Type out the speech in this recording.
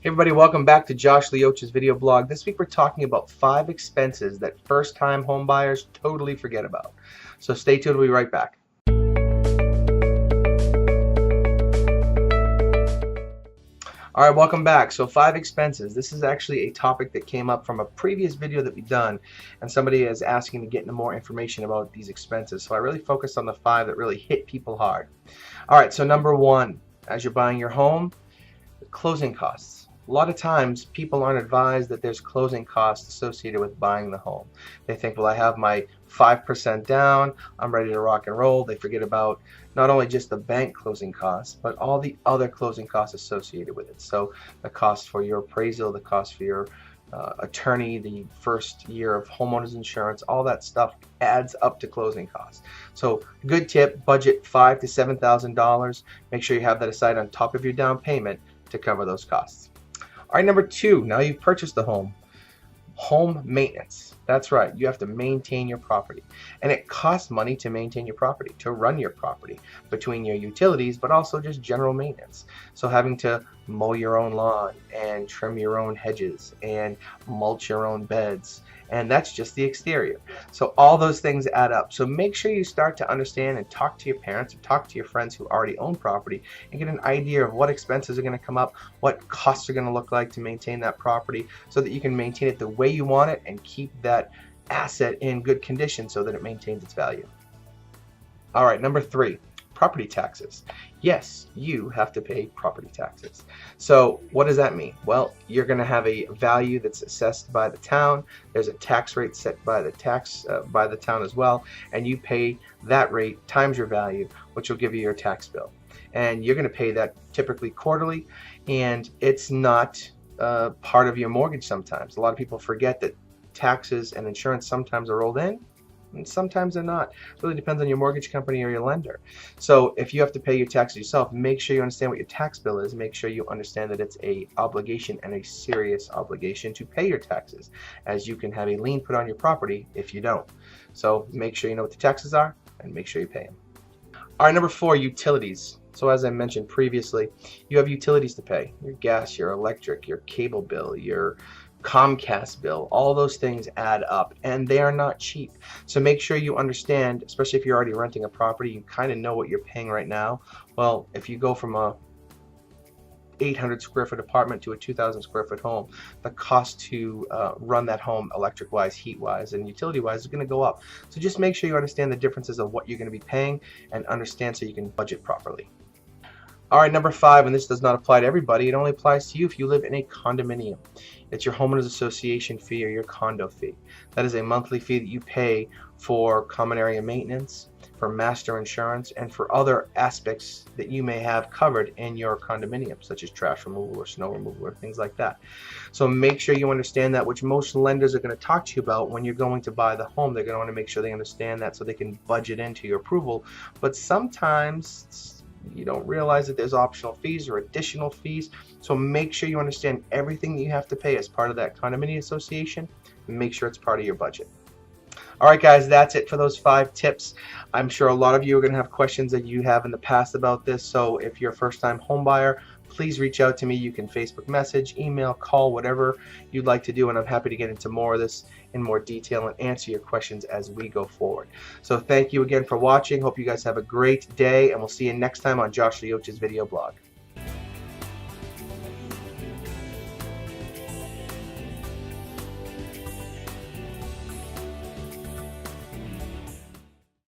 Hey everybody, welcome back to Josh Lioce's video blog. This week we're talking about 5 expenses that first-time home buyers totally forget about. So stay tuned, we'll be right back. All right, welcome back. So 5 expenses. This is actually a topic that came up from a previous video that we've done, and somebody is asking to get into more information about these expenses. So I really focused on the 5 that really hit people hard. All right, so number 1, as you're buying your home, closing costs. A lot of times people aren't advised that there's closing costs associated with buying the home. They think, well, I have my 5% down, I'm ready to rock and roll. They forget about not only just the bank closing costs, but all the other closing costs associated with it. So the cost for your appraisal, the cost for your attorney, the first year of homeowners insurance, all that stuff adds up to closing costs. So good tip, budget $5,000 to $7,000. Make sure you have that aside on top of your down payment to cover those costs. All right, number 2, now you've purchased the home. Home maintenance. That's right, you have to maintain your property. And it costs money to maintain your property, to run your property, between your utilities, but also just general maintenance. So having to mow your own lawn and trim your own hedges and mulch your own beds, and that's just the exterior. So all those things add up. So make sure you start to understand and talk to your parents or talk to your friends who already own property and get an idea of what expenses are going to come up, what costs are going to look like to maintain that property, so that you can maintain it the way you want it and keep that asset in good condition so that it maintains its value. All right, number 3, property taxes. Yes, you have to pay property taxes. So what does that mean? Well, you're going to have a value that's assessed by the town. There's a tax rate set by the town as well, and you pay that rate times your value, which will give you your tax bill. And you're going to pay that typically quarterly, and it's not part of your mortgage sometimes. A lot of people forget that taxes and insurance sometimes are rolled in, and sometimes they're not. It really depends on your mortgage company or your lender. So if you have to pay your taxes yourself, make sure you understand what your tax bill is. Make sure you understand that it's a obligation, and a serious obligation, to pay your taxes, as you can have a lien put on your property if you don't. So make sure you know what the taxes are and make sure you pay them. All right, number 4, utilities. So as I mentioned previously, you have utilities to pay. Your gas, your electric, your cable bill, your Comcast bill, all those things add up, and they are not cheap. So make sure you understand, especially if you're already renting a property, you kind of know what you're paying right now. Well, if you go from a 800 square foot apartment to a 2,000 square foot home, the cost to run that home electric wise, heat wise, and utility wise is going to go up. So just make sure you understand the differences of what you're going to be paying and understand so you can budget properly. All right, number 5, and this does not apply to everybody. It only applies to you if you live in a condominium. It's your homeowners association fee, or your condo fee. That is a monthly fee that you pay for common area maintenance, for master insurance, and for other aspects that you may have covered in your condominium, such as trash removal or snow removal or things like that. So make sure you understand that, which most lenders are going to talk to you about when you're going to buy the home. They're going to want to make sure they understand that so they can budget into your approval. But sometimes you don't realize that there's optional fees or additional fees. So make sure you understand everything that you have to pay as part of that condominium association, and make sure it's part of your budget. All right, guys, that's it for those 5 tips. I'm sure a lot of you are going to have questions that you have in the past about this. So if you're a first-time home buyer, please reach out to me. You can Facebook message, email, call, whatever you'd like to do, and I'm happy to get into more of this in more detail and answer your questions as we go forward. So thank you again for watching. Hope you guys have a great day, and we'll see you next time on Josh Lioce's video blog.